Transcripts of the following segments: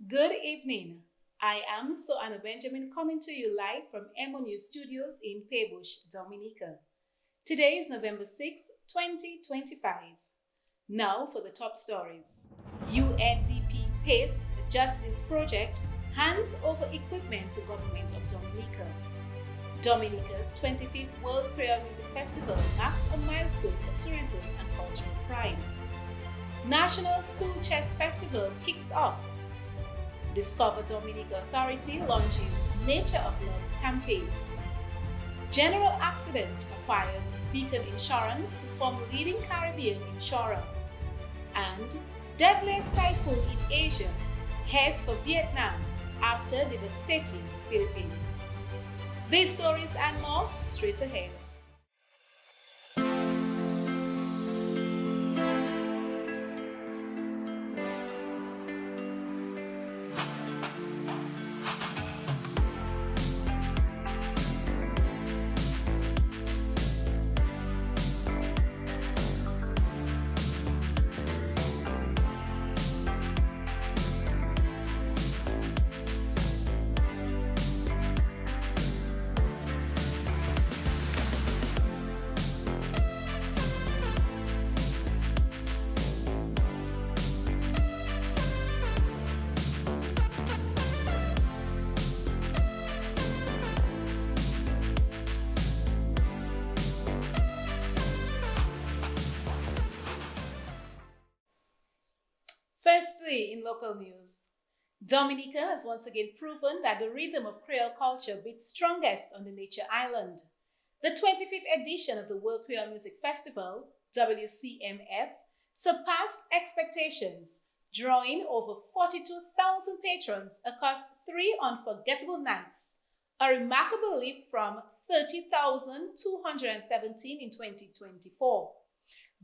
Good evening. I am Anna Benjamin coming to you live from EmoNews studios in Paybush, Dominica. Today is November 6, 2025. Now for the top stories. UNDP PACE Justice Project hands over equipment to Government of Dominica. Dominica's 25th World Creole Music Festival marks a milestone for tourism and cultural pride. National School Chess Festival kicks off. Discover Dominica Authority launches Nature of Love campaign. General Accident acquires Beacon Insurance to form leading Caribbean insurer. And deadliest typhoon in Asia heads for Vietnam after devastating Philippines. These stories and more straight ahead. Firstly, in local news, Dominica has once again proven that the rhythm of Creole culture beats strongest on the nature island. The 25th edition of the World Creole Music Festival, WCMF, surpassed expectations, drawing over 42,000 patrons across three unforgettable nights, a remarkable leap from 30,217 in 2024.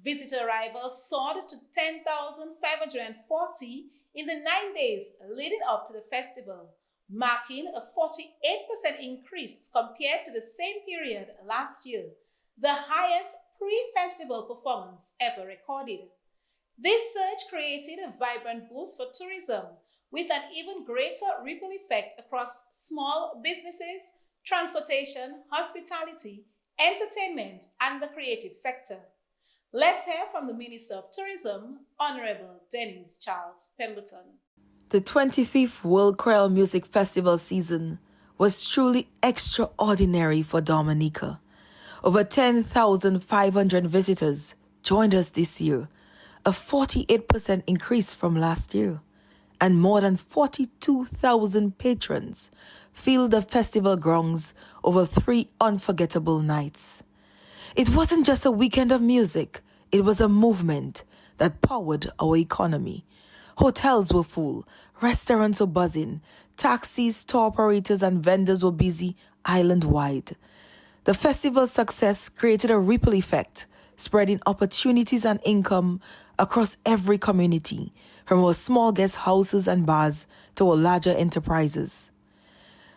Visitor arrivals soared to 10,540 in the 9 days leading up to the festival, marking a 48% increase compared to the same period last year, the highest pre-festival performance ever recorded. This surge created a vibrant boost for tourism, with an even greater ripple effect across small businesses, transportation, hospitality, entertainment, and the creative sector. Let's hear from the Minister of Tourism, Honorable Dennis Charles Pemberton. The 25th World Creole Music Festival season was truly extraordinary for Dominica. Over 10,500 visitors joined us this year, a 48% increase from last year, and more than 42,000 patrons filled the festival grounds over 3 unforgettable nights. It wasn't just a weekend of music, it was a movement that powered our economy. Hotels were full, restaurants were buzzing, taxis, tour operators, and vendors were busy island-wide. The festival's success created a ripple effect, spreading opportunities and income across every community, from our small guest houses and bars to our larger enterprises.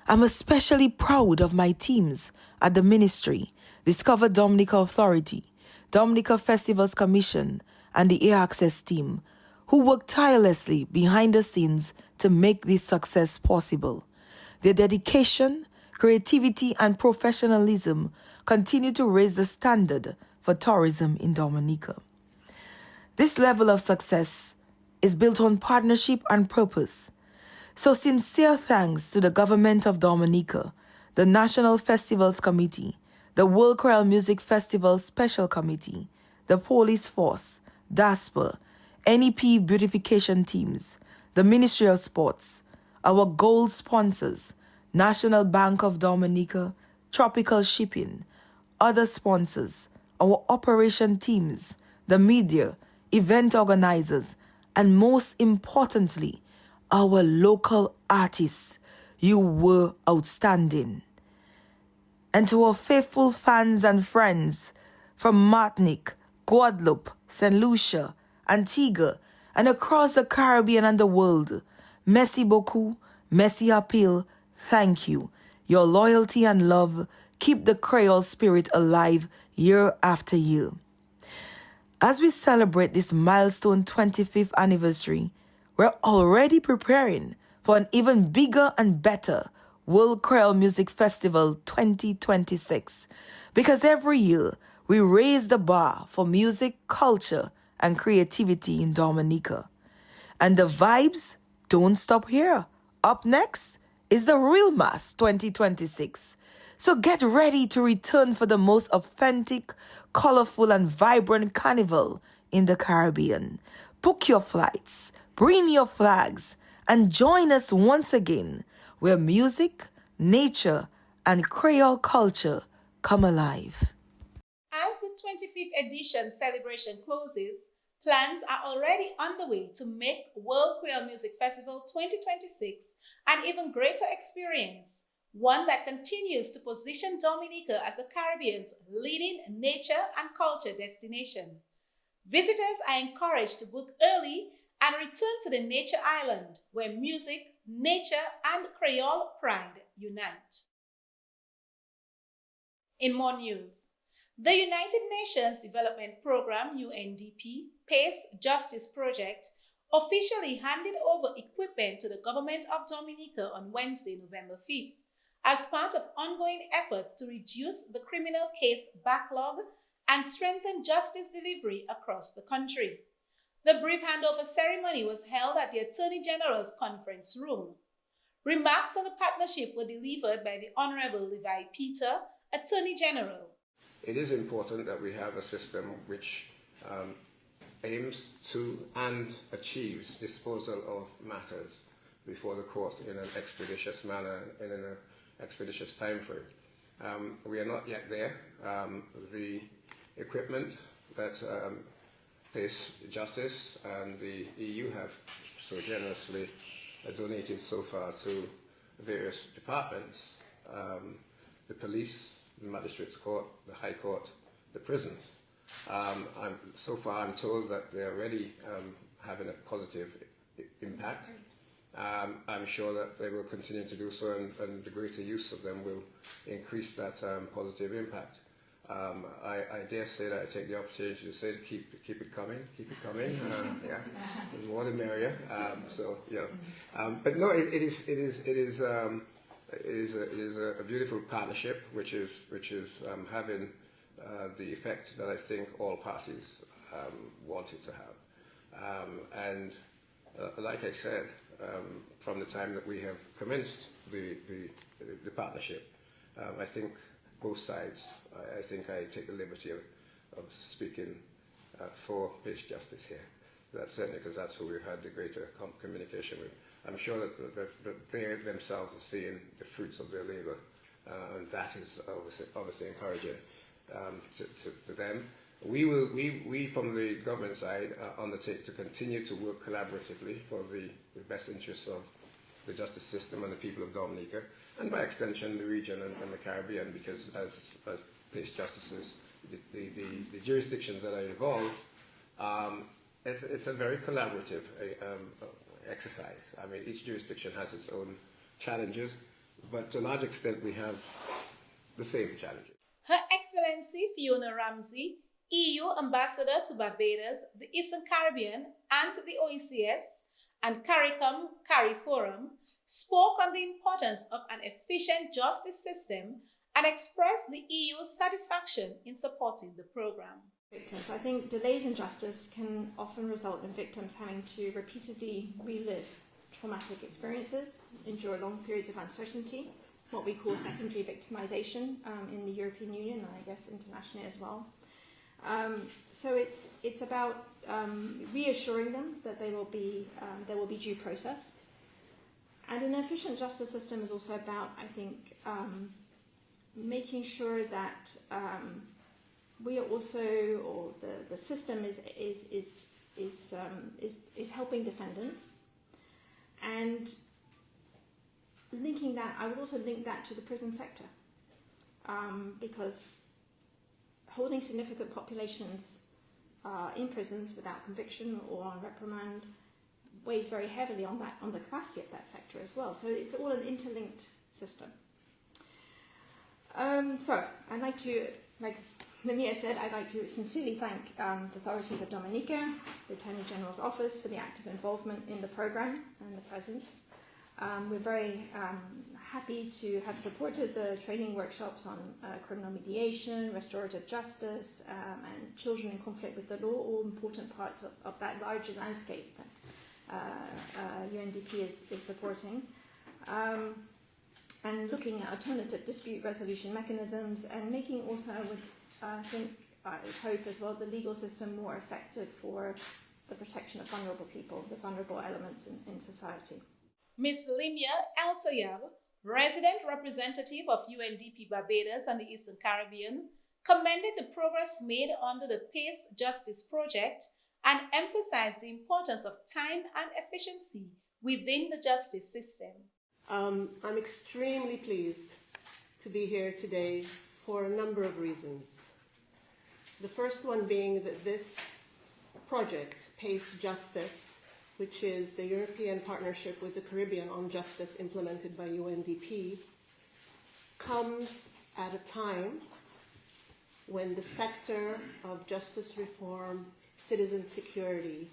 I'm especially proud of my teams at the Ministry, Discover Dominica Authority, Dominica Festivals Commission, and the Air Access team, who worked tirelessly behind the scenes to make this success possible. Their dedication, creativity, and professionalism continue to raise the standard for tourism in Dominica. This level of success is built on partnership and purpose. So sincere thanks to the Government of Dominica, the National Festivals Committee, the World Creole Music Festival Special Committee, the Police Force, DASPER, NEP beautification teams, the Ministry of Sports, our gold sponsors, National Bank of Dominica, Tropical Shipping, other sponsors, our operation teams, the media, event organizers, and most importantly, our local artists. You were outstanding. And to our faithful fans and friends from Martinique, Guadeloupe, St. Lucia, Antigua, and across the Caribbean and the world, merci beaucoup, merci appeal, thank you. Your loyalty and love keep the Creole spirit alive year after year. As we celebrate this milestone 25th anniversary, we're already preparing for an even bigger and better World Creole Music Festival 2026. Because every year, we raise the bar for music, culture, and creativity in Dominica. And the vibes don't stop here. Up next is the Real Mass 2026. So get ready to return for the most authentic, colorful, and vibrant carnival in the Caribbean. Book your flights, bring your flags, and join us once again where music, nature, and Creole culture come alive. As the 25th edition celebration closes, plans are already underway to make World Creole Music Festival 2026 an even greater experience, one that continues to position Dominica as the Caribbean's leading nature and culture destination. Visitors are encouraged to book early and return to the Nature Island, where music, nature, and Creole pride unite. In more news, the United Nations Development Programme (UNDP) Pace Justice Project officially handed over equipment to the government of Dominica on Wednesday, November 5th, as part of ongoing efforts to reduce the criminal case backlog and strengthen justice delivery across the country. The brief handover ceremony was held at the Attorney General's conference room. Remarks on the partnership were delivered by the Honorable Levi Peter, Attorney General. It is important that we have a system which aims to and achieves disposal of matters before the court in an expeditious manner and in an expeditious time frame. We are not yet there. The equipment that Pace Justice and the EU have so generously donated so far to various departments, the police, the magistrates court, the high court, the prisons. So far I'm told that they're already having a positive impact. I'm sure that they will continue to do so, and the greater use of them will increase that positive impact. I dare say that I take the opportunity to say to keep it coming. Yeah, the more the merrier. But no, it is a beautiful partnership, which is having the effect that I think all parties want it to have. Like I said, from the time that we have commenced the partnership, I think both sides, I think I take the liberty of speaking for Pace Justice here. That's certainly because that's who we've had the greater communication with. I'm sure that they themselves are seeing the fruits of their labour, and that is obviously encouraging to them. We from the government side undertake to continue to work collaboratively for the best interests of the justice system and the people of Dominica, and by extension the region and the Caribbean, because as Pace Justices, the jurisdictions that are involved, it's a very collaborative exercise. I mean, each jurisdiction has its own challenges, but to a large extent we have the same challenges. Her Excellency Fiona Ramsey, EU Ambassador to Barbados, the Eastern Caribbean, and the OECS, and CARICOM Forum, spoke on the importance of an efficient justice system and expressed the EU's satisfaction in supporting the program. Victims. I think delays in justice can often result in victims having to repeatedly relive traumatic experiences, endure long periods of uncertainty, what we call secondary victimization in the European Union and I guess internationally as well. So it's about reassuring them that there will be due process. And an efficient justice system is also about, I think, making sure that we are also, or the system is helping defendants, and linking that, I would also link that to the prison sector, because holding significant populations in prisons without conviction or on reprimand weighs very heavily on the capacity of that sector as well. So it's all an interlinked system. So I'd like to, like Lamia said, I'd like to sincerely thank the authorities of Dominica, the Attorney General's Office for the active involvement in the program and the presence. We're very happy to have supported the training workshops on criminal mediation, restorative justice, and children in conflict with the law, all important parts of that larger landscape that UNDP is supporting. And looking at alternative dispute resolution mechanisms and making also, I hope as well, the legal system more effective for the protection of vulnerable people, the vulnerable elements in society. Ms. Limia Altoyab, resident representative of UNDP Barbados and the Eastern Caribbean, commended the progress made under the PACE Justice Project and emphasized the importance of time and efficiency within the justice system. I'm extremely pleased to be here today for a number of reasons. The first one being that this project, PACE Justice, which is the European Partnership with the Caribbean on Justice implemented by UNDP, comes at a time when the sector of justice reform, citizen security,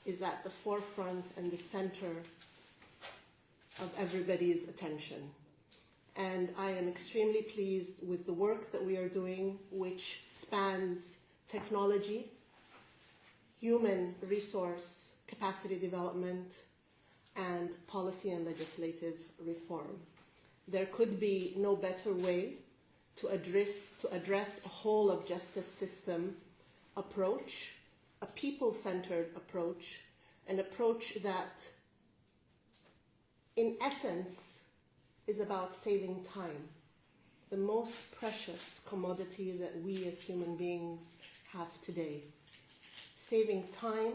is at the forefront and the center of everybody's attention. And I am extremely pleased with the work that we are doing, which spans technology, human resource capacity development, and policy and legislative reform. There could be no better way to address a whole of justice system approach, a people-centered approach, an approach that in essence is about saving time, the most precious commodity that we as human beings have today. Saving time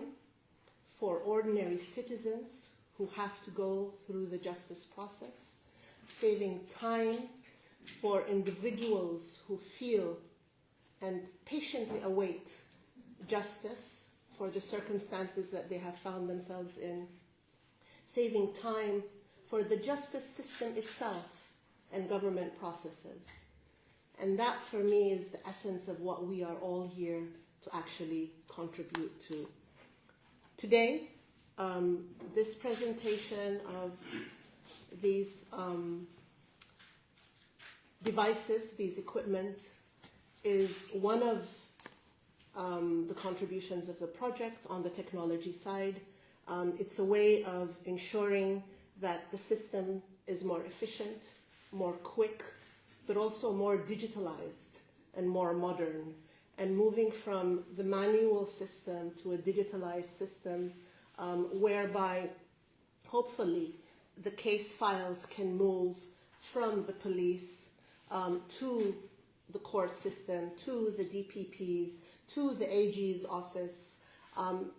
for ordinary citizens who have to go through the justice process, saving time for individuals who feel and patiently await justice for the circumstances that they have found themselves in, saving time for the justice system itself and government processes. And that, for me, is the essence of what we are all here to actually contribute to. Today, this presentation of these devices, these equipment, is one of the contributions of the project on the technology side. It's a way of ensuring that the system is more efficient, more quick, but also more digitalized and more modern, and moving from the manual system to a digitalized system whereby hopefully the case files can move from the police to the court system, to the DPPs, to the AG's office,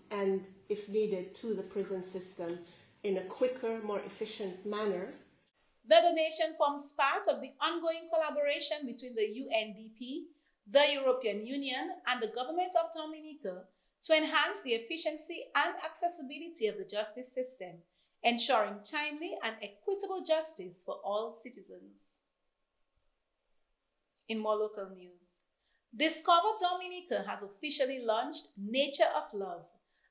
and if needed, to the prison system in a quicker, more efficient manner. The donation forms part of the ongoing collaboration between the UNDP, the European Union, and the government of Dominica to enhance the efficiency and accessibility of the justice system, ensuring timely and equitable justice for all citizens. In more local news, Discover Dominica has officially launched Nature of Love,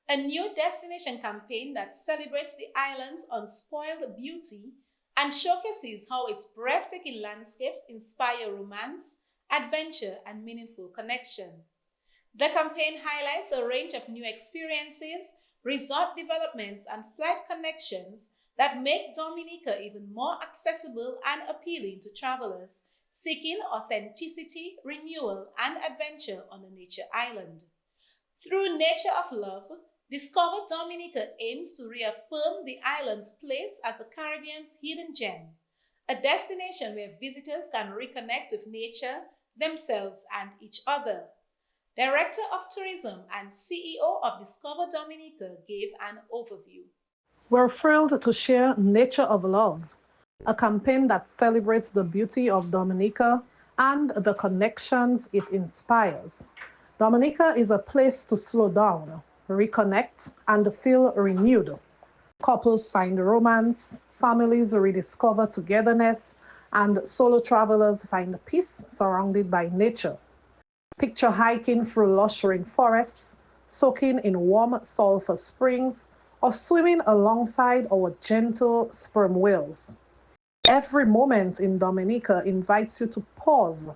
a new destination campaign that celebrates the island's unspoiled beauty and showcases how its breathtaking landscapes inspire romance, adventure, and meaningful connection. The campaign highlights a range of new experiences, resort developments, and flight connections that make Dominica even more accessible and appealing to travelers seeking authenticity, renewal, and adventure on the nature island. Through Nature of Love, Discover Dominica aims to reaffirm the island's place as the Caribbean's hidden gem, a destination where visitors can reconnect with nature, themselves, and each other. Director of Tourism and CEO of Discover Dominica gave an overview. We're thrilled to share Nature of Love, a campaign that celebrates the beauty of Dominica and the connections it inspires. Dominica is a place to slow down, reconnect, and feel renewed. Couples find romance, families rediscover togetherness, and solo travelers find peace surrounded by nature. Picture hiking through lush rainforests, soaking in warm sulfur springs, or swimming alongside our gentle sperm whales. Every moment in Dominica invites you to pause,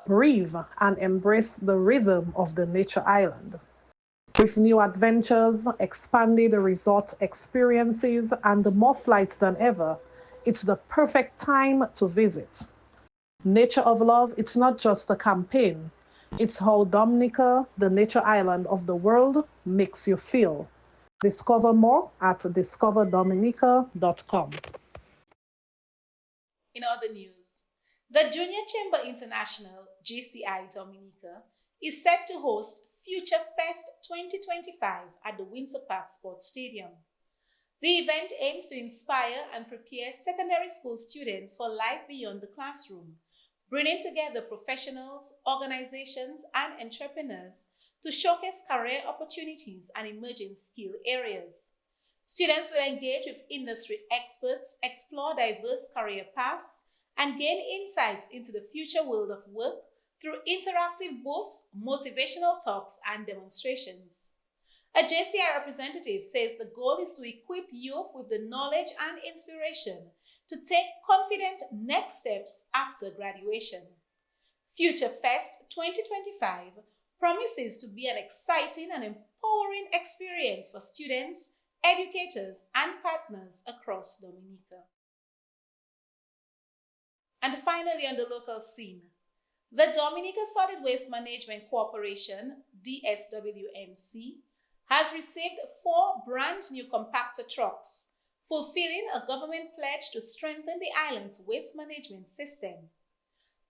breathe, and embrace the rhythm of the nature island. With new adventures, expanded resort experiences, and more flights than ever, it's the perfect time to visit. Nature of Love, it's not just a campaign, it's how Dominica, the nature island of the world, makes you feel. Discover more at discoverdominica.com. In other news, the Junior Chamber International JCI Dominica is set to host Future Fest 2025 at the Windsor Park Sports Stadium. The event aims to inspire and prepare secondary school students for life beyond the classroom, bringing together professionals, organizations, and entrepreneurs to showcase career opportunities and emerging skill areas. Students will engage with industry experts, explore diverse career paths, and gain insights into the future world of work through interactive booths, motivational talks, and demonstrations. A JCI representative says the goal is to equip youth with the knowledge and inspiration to take confident next steps after graduation. Future Fest 2025 promises to be an exciting and empowering experience for students, educators, and partners across Dominica. And finally, on the local scene, the Dominica Solid Waste Management Corporation, DSWMC, has received 4 brand new compactor trucks, fulfilling a government pledge to strengthen the island's waste management system.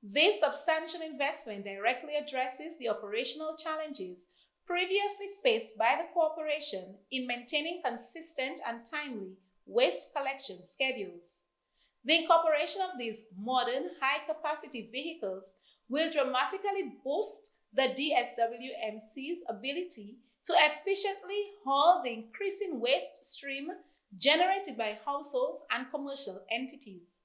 This substantial investment directly addresses the operational challenges previously faced by the corporation in maintaining consistent and timely waste collection schedules. The incorporation of these modern, high-capacity vehicles will dramatically boost the DSWMC's ability to efficiently haul the increasing waste stream generated by households and commercial entities.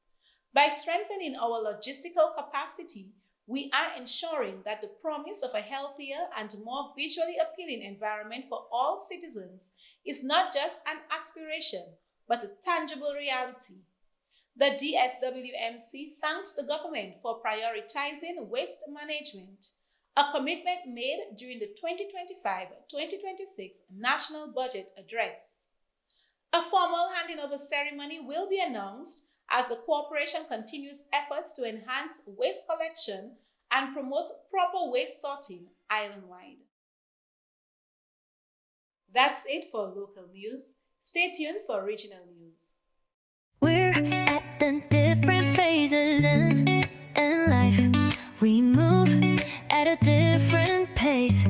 By strengthening our logistical capacity, we are ensuring that the promise of a healthier and more visually appealing environment for all citizens is not just an aspiration, but a tangible reality. The DSWMC thanks the government for prioritizing waste management, a commitment made during the 2025-2026 National Budget Address. A formal handing over ceremony will be announced as the corporation continues efforts to enhance waste collection and promote proper waste sorting island-wide. That's it for local news. Stay tuned for regional news. We're at the different phases in life. We move at a different pace.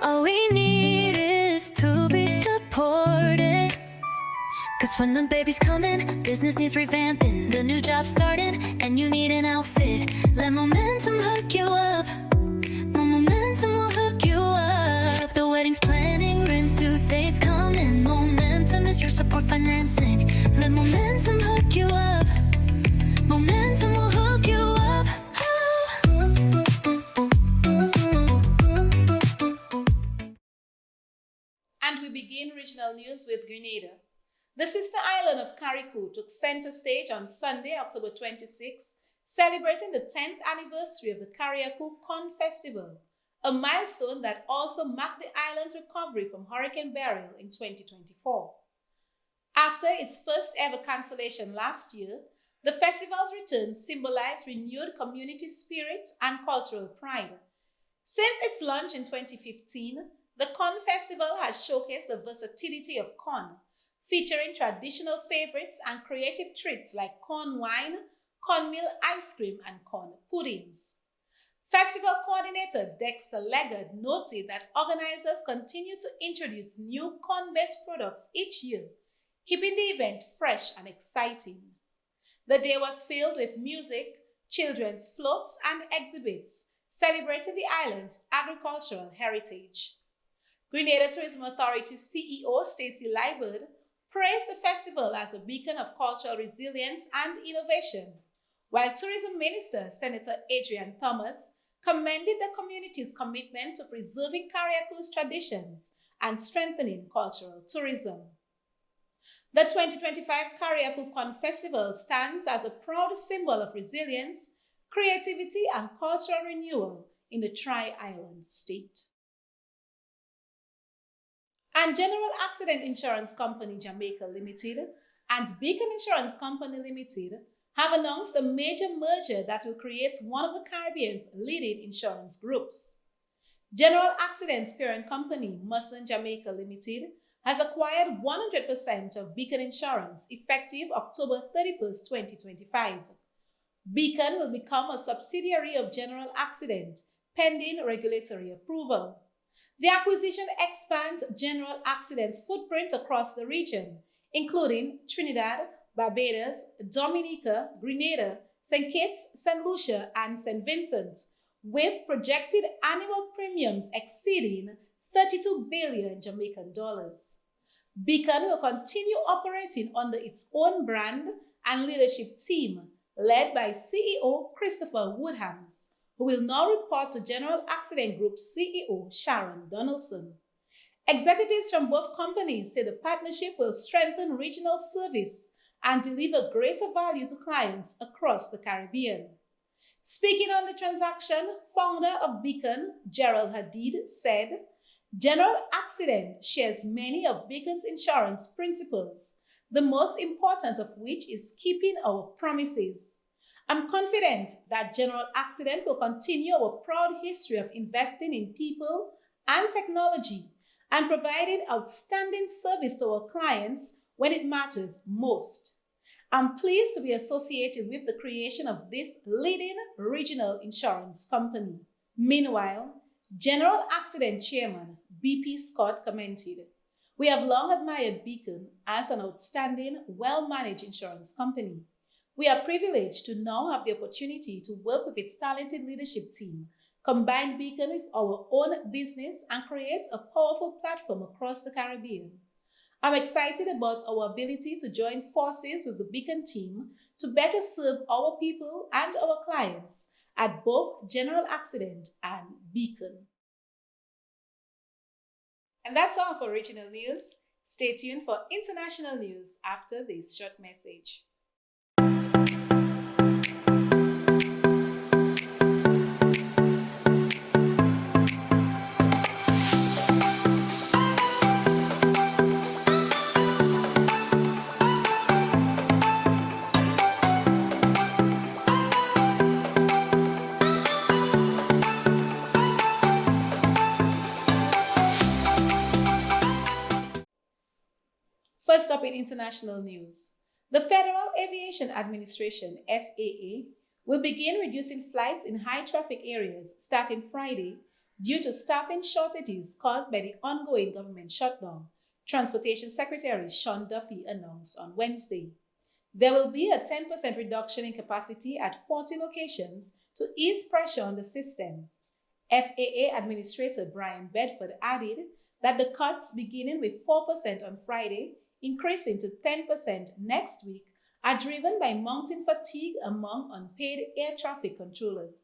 All we need is to be supported. Cause when the baby's coming, business needs revamping, the new job starting, and you need an outfit. Let momentum hook you up. Momentum will hook you up. The wedding's planning, rent due dates coming. Momentum is your support financing. Let momentum hook you up. Momentum will hook you up. And we begin regional news with Grenada. The sister island of Carriacou took center stage on Sunday, October 26, celebrating the 10th anniversary of the Carriacou Corn Festival, a milestone that also marked the island's recovery from Hurricane Beryl in 2024. After its first ever cancellation last year, the festival's return symbolized renewed community spirit and cultural pride. Since its launch in 2015, the Corn Festival has showcased the versatility of corn, featuring traditional favorites and creative treats like corn wine, cornmeal ice cream, and corn puddings. Festival coordinator Dexter Leggard noted that organizers continue to introduce new corn-based products each year, keeping the event fresh and exciting. The day was filled with music, children's floats, and exhibits, celebrating the island's agricultural heritage. Grenada Tourism Authority CEO Stacey Liebert praised the festival as a beacon of cultural resilience and innovation, while Tourism Minister Senator Adrian Thomas commended the community's commitment to preserving Carriacou's traditions and strengthening cultural tourism. The 2025 Carriacou Corn Festival stands as a proud symbol of resilience, creativity, and cultural renewal in the Tri-Island state. And General Accident Insurance Company Jamaica Limited and Beacon Insurance Company Limited have announced a major merger that will create one of the Caribbean's leading insurance groups. General Accident's parent company, Musson Jamaica Limited, has acquired 100% of Beacon Insurance effective October 31st, 2025. Beacon will become a subsidiary of General Accident, pending regulatory approval. The acquisition expands General Accident's footprint across the region, including Trinidad, Barbados, Dominica, Grenada, St. Kitts, St. Lucia, and St. Vincent, with projected annual premiums exceeding 32 billion Jamaican dollars. Beacon will continue operating under its own brand and leadership team, led by CEO Christopher Woodhams, who will now report to General Accident Group CEO Sharon Donaldson. Executives from both companies say the partnership will strengthen regional service and deliver greater value to clients across the Caribbean. Speaking on the transaction, founder of Beacon, Gerald Hadid, said, "General Accident shares many of Beacon's insurance principles, the most important of which is keeping our promises. I'm confident that General Accident will continue our proud history of investing in people and technology and providing outstanding service to our clients when it matters most. I'm pleased to be associated with the creation of this leading regional insurance company." Meanwhile, General Accident Chairman BP Scott commented, "We have long admired Beacon as an outstanding, well-managed insurance company. We are privileged to now have the opportunity to work with its talented leadership team, combine Beacon with our own business, and create a powerful platform across the Caribbean. I'm excited about our ability to join forces with the Beacon team to better serve our people and our clients at both General Accident and Beacon." And that's all for regional news. Stay tuned for international news after this short message. First up in international news, the Federal Aviation Administration, FAA, will begin reducing flights in high-traffic areas starting Friday due to staffing shortages caused by the ongoing government shutdown, Transportation Secretary Sean Duffy announced on Wednesday. There will be a 10% reduction in capacity at 40 locations to ease pressure on the system. FAA Administrator Brian Bedford added that the cuts, beginning with 4% on Friday, increasing to 10% next week, are driven by mounting fatigue among unpaid air traffic controllers.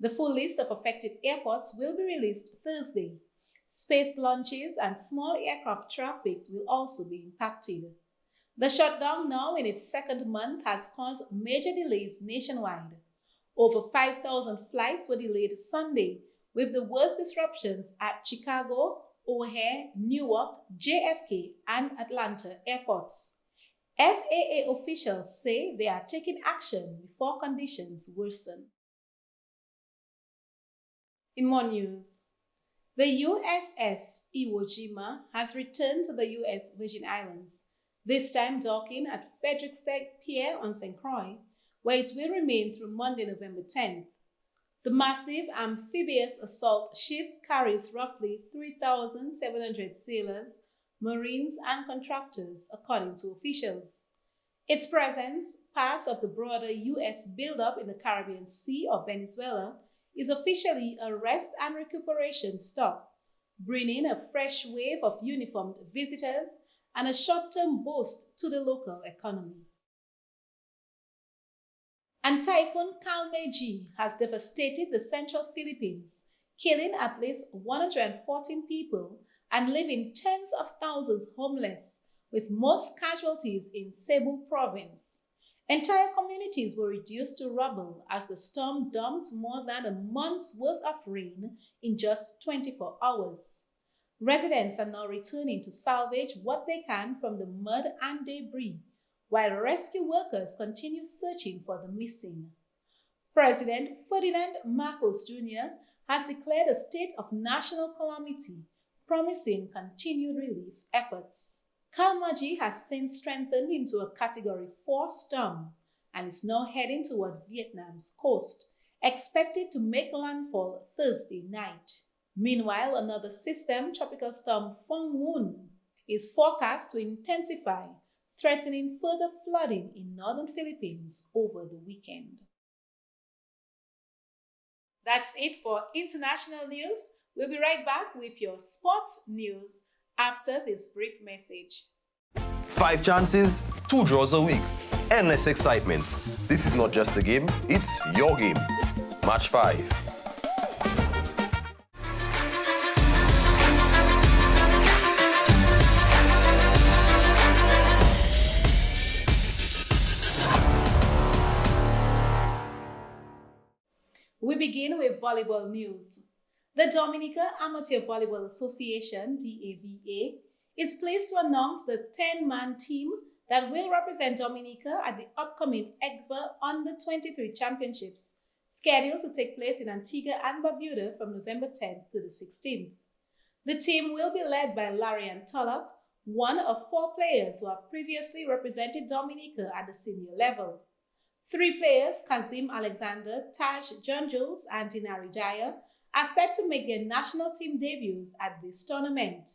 The full list of affected airports will be released Thursday. Space launches and small aircraft traffic will also be impacted. The shutdown, now in its second month, has caused major delays nationwide. Over 5,000 flights were delayed Sunday, with the worst disruptions at Chicago, O'Hare, Newark, JFK, and Atlanta airports. FAA officials say they are taking action before conditions worsen. In more news, the USS Iwo Jima has returned to the U.S. Virgin Islands, this time docking at Fredericksburg Pier on St. Croix, where it will remain through Monday, November 10th. The massive amphibious assault ship carries roughly 3,700 sailors, Marines, and contractors, according to officials. Its presence, part of the broader U.S. buildup in the Caribbean Sea of Venezuela, is officially a rest and recuperation stop, bringing a fresh wave of uniformed visitors and a short-term boost to the local economy. And Typhoon Kalmeji has devastated the central Philippines, killing at least 114 people and leaving tens of thousands homeless, with most casualties in Cebu province. Entire communities were reduced to rubble as the storm dumped more than a month's worth of rain in just 24 hours. Residents are now returning to salvage what they can from the mud and debris, while rescue workers continue searching for the missing. President Ferdinand Marcos Jr. has declared a state of national calamity, promising continued relief efforts. Kalmaji has since strengthened into a Category 4 storm and is now heading toward Vietnam's coast, expected to make landfall Thursday night. Meanwhile, another system, Tropical Storm Phong Nguyen, is forecast to intensify, threatening further flooding in northern Philippines over the weekend. That's it for international news. We'll be right back with your sports news after this brief message. 5 chances, 2 draws a week. Endless excitement. This is not just a game, it's your game. Match 5. We begin with volleyball news. The Dominica Amateur Volleyball Association, DAVA, is pleased to announce the 10-man team that will represent Dominica at the upcoming EGVA Under-23 Championships, scheduled to take place in Antigua and Barbuda from November 10th to the 16th. The team will be led by Larian Tulloch, one of 4 players who have previously represented Dominica at the senior level. 3 players, Kazim Alexander, Taj John Jules, and Dinari Dyer, are set to make their national team debuts at this tournament.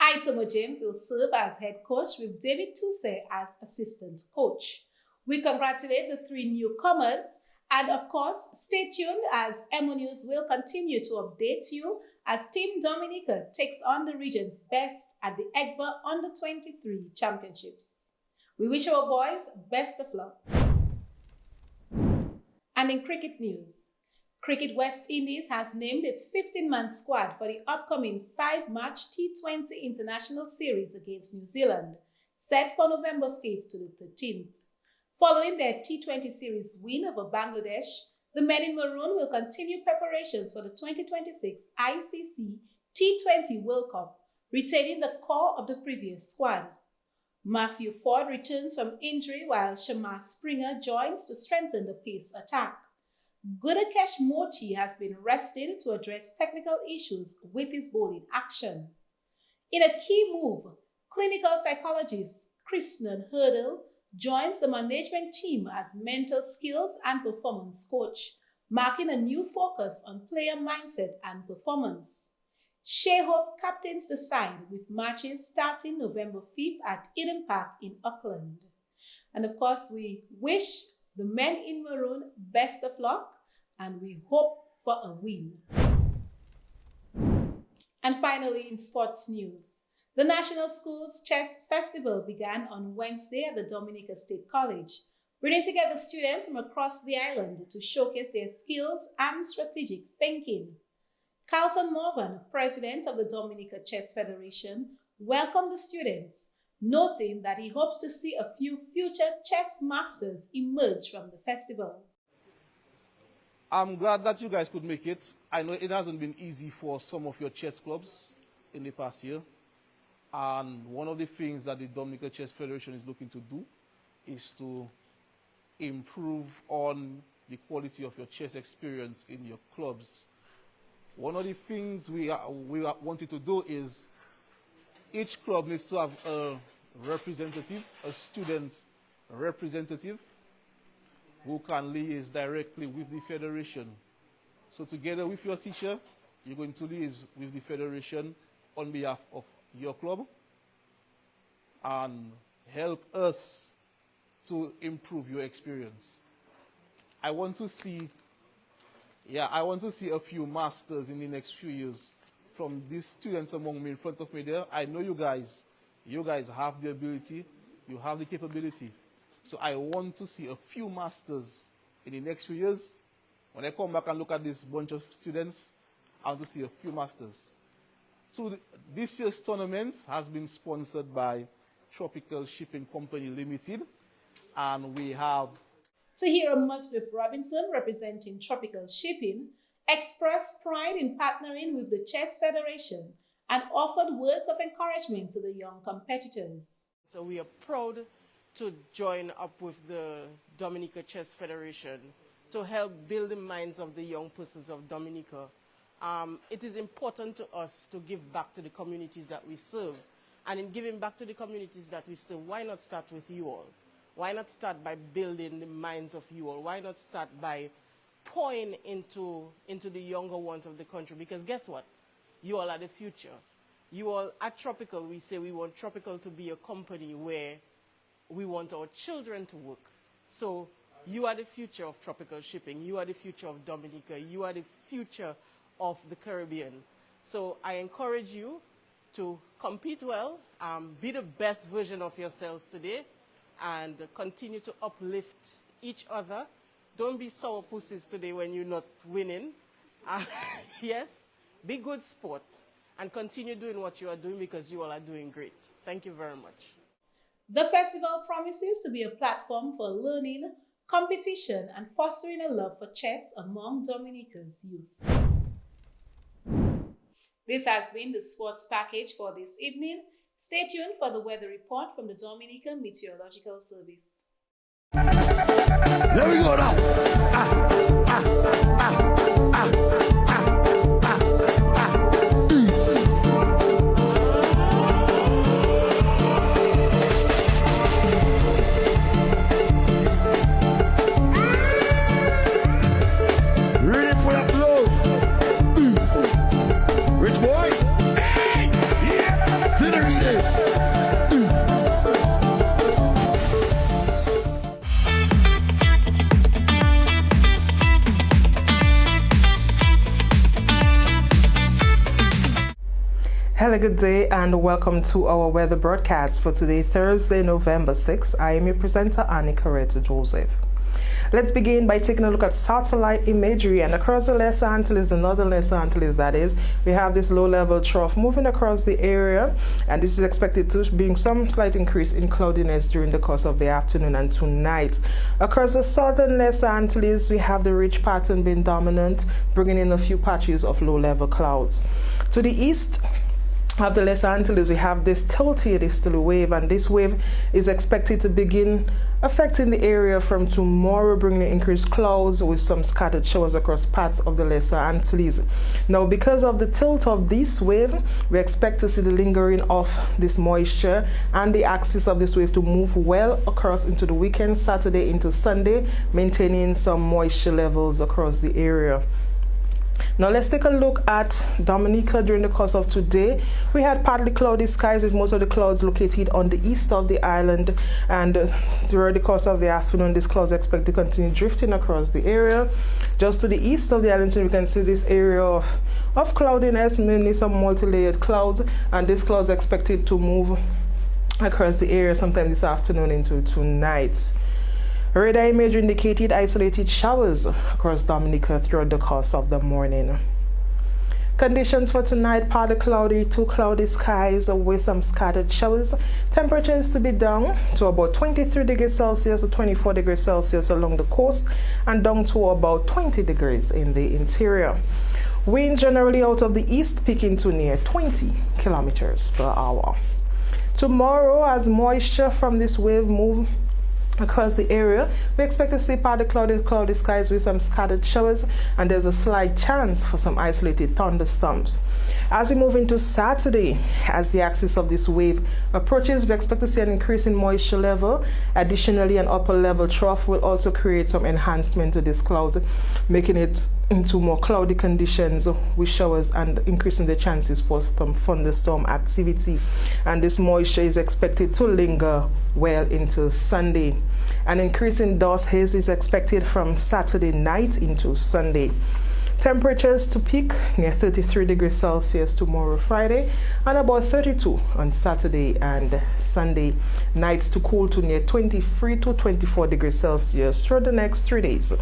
Itomo James will serve as head coach with David Tuse as assistant coach. We congratulate the 3 newcomers, and of course, stay tuned as EmoNews will continue to update you as Team Dominica takes on the region's best at the EGVA Under-23 Championships. We wish our boys best of luck. And in cricket news, Cricket West Indies has named its 15-man squad for the upcoming 5-match T20 International Series against New Zealand, set for November 5th to the 13th. Following their T20 Series win over Bangladesh, the men in maroon will continue preparations for the 2026 ICC T20 World Cup, retaining the core of the previous squad. Matthew Ford returns from injury while Shamar Springer joins to strengthen the pace attack. Gudakesh Mochi has been rested to address technical issues with his bowling action. In a key move, clinical psychologist Krishnan Hurdle joins the management team as mental skills and performance coach, marking a new focus on player mindset and performance. Shea Hope captains the side with matches starting November 5th at Eden Park in Auckland. And of course, we wish the men in maroon best of luck and we hope for a win. And finally, in sports news, the National Schools Chess Festival began on Wednesday at the Dominica State College, bringing together students from across the island to showcase their skills and strategic thinking. Carlton Morvan, president of the Dominica Chess Federation, welcomed the students, noting that he hopes to see a few future chess masters emerge from the festival. I'm glad that you guys could make it. I know it hasn't been easy for some of your chess clubs in the past year. And one of the things that the Dominica Chess Federation is looking to do is to improve on the quality of your chess experience in your clubs. One of the things we wanted to do is each club needs to have a representative, a student representative, who can liaise directly with the federation. So together with your teacher, you're going to liaise with the federation on behalf of your club and help us to improve your experience. I want to see a few masters in the next few years from these students among me in front of me there. I know you guys have the ability, you have the capability. So I want to see a few masters in the next few years. When I come back and look at this bunch of students, I want to see a few masters. So this year's tournament has been sponsored by Tropical Shipping Company Limited, and we have Tahira Musgrave Robinson, representing Tropical Shipping, expressed pride in partnering with the Chess Federation and offered words of encouragement to the young competitors. So we are proud to join up with the Dominica Chess Federation to help build the minds of the young persons of Dominica. It is important to us to give back to the communities that we serve. And in giving back to the communities that we serve, why not start with you all? Why not start by building the minds of you all? Why not start by pouring into the younger ones of the country? Because guess what? You all are the future. You all, at Tropical, we say we want Tropical to be a company where we want our children to work. So you are the future of Tropical Shipping. You are the future of Dominica. You are the future of the Caribbean. So I encourage you to compete well, be the best version of yourselves today, and continue to uplift each other. Don't be sour pussies today when you're not winning. Yes, be good sports, and continue doing what you are doing because you all are doing great. Thank you very much. The festival promises to be a platform for learning, competition, and fostering a love for chess among Dominica's youth. This has been the sports package for this evening. Stay tuned for the weather report from the Dominica Meteorological Service. There we go now. Ready for the flow. Rich boy. Hey! Yeah! Finish this. Hello, good day, and welcome to our weather broadcast for today, Thursday, November 6th. I am your presenter, Annie Coretta Joseph. Let's begin by taking a look at satellite imagery, and across the Lesser Antilles, the northern Lesser Antilles that is, we have this low-level trough moving across the area, and this is expected to bring some slight increase in cloudiness during the course of the afternoon and tonight. Across the southern Lesser Antilles, we have the ridge pattern being dominant, bringing in a few patches of low-level clouds. To the east of the Lesser Antilles, we have this tilted easterly wave, and this wave is expected to begin affecting the area from tomorrow, bringing increased clouds with some scattered showers across parts of the Lesser Antilles. Now, because of the tilt of this wave, we expect to see the lingering of this moisture and the axis of this wave to move well across into the weekend, Saturday into Sunday, maintaining some moisture levels across the area. Now let's take a look at Dominica during the course of today. We had partly cloudy skies with most of the clouds located on the east of the island, and throughout the course of the afternoon, these clouds are expected to continue drifting across the area. Just to the east of the island, we can see this area of cloudiness, mainly some multi-layered clouds, and these clouds are expected to move across the area sometime this afternoon into tonight. Radar image indicated isolated showers across Dominica throughout the course of the morning. Conditions for tonight: partly cloudy to cloudy skies with some scattered showers. Temperatures to be down to about 23 degrees Celsius to 24 degrees Celsius along the coast, and down to about 20 degrees in the interior. Winds generally out of the east peaking to near 20 kilometers per hour. Tomorrow, as moisture from this wave move across the area, we expect to see partly cloudy skies with some scattered showers, and there's a slight chance for some isolated thunderstorms. As we move into Saturday, as the axis of this wave approaches, we expect to see an increase in moisture level. Additionally, an upper level trough will also create some enhancement to these clouds, making it into more cloudy conditions with showers and increasing the chances for some thunderstorm activity. And this moisture is expected to linger well into Sunday. An increase in dust haze is expected from Saturday night into Sunday. Temperatures to peak near 33 degrees Celsius tomorrow, Friday, and about 32 on Saturday and Sunday. Nights to cool to near 23 to 24 degrees Celsius through the next 3 days.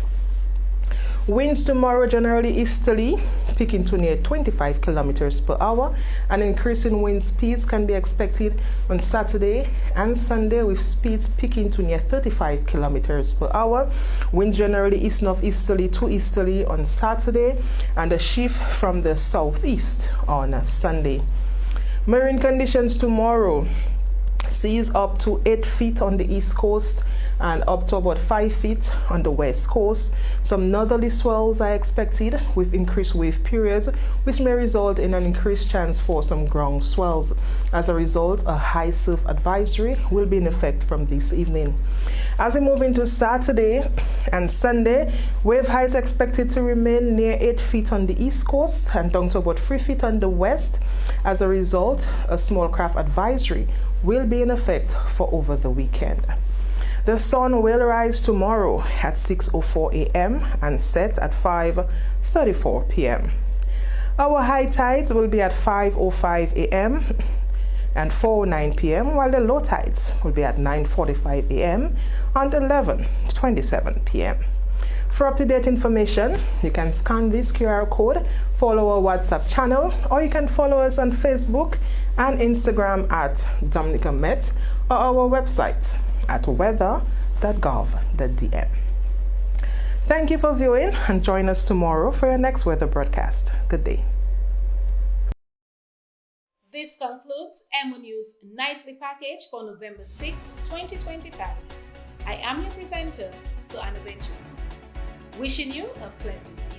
Winds tomorrow generally easterly, peaking to near 25 kilometers per hour. An increase in wind speeds can be expected on Saturday and Sunday, with speeds peaking to near 35 kilometers per hour. Winds generally east-northeasterly to easterly on Saturday, and a shift from the southeast on Sunday. Marine conditions tomorrow: seas up to 8 feet on the east coast and up to about 5 feet on the west coast. Some northerly swells are expected with increased wave periods, which may result in an increased chance for some ground swells. As a result, a high surf advisory will be in effect from this evening. As we move into Saturday and Sunday, wave heights expected to remain near 8 feet on the east coast and down to about 3 feet on the west. As a result, a small craft advisory will be in effect for over the weekend. The sun will rise tomorrow at 6:04 a.m. and set at 5:34 p.m. Our high tides will be at 5:05 a.m. and 4:09 p.m., while the low tides will be at 9:45 a.m. and 11:27 p.m. For up-to-date information, you can scan this QR code, follow our WhatsApp channel, or you can follow us on Facebook and Instagram at Dominica Met, or our website at weather.gov.dm. Thank you for viewing, and join us tomorrow for your next weather broadcast. Good day. This concludes EmoNews Nightly Package for November 6, 2025. I am your presenter, Suanna Benjamin. Wishing you a pleasant evening.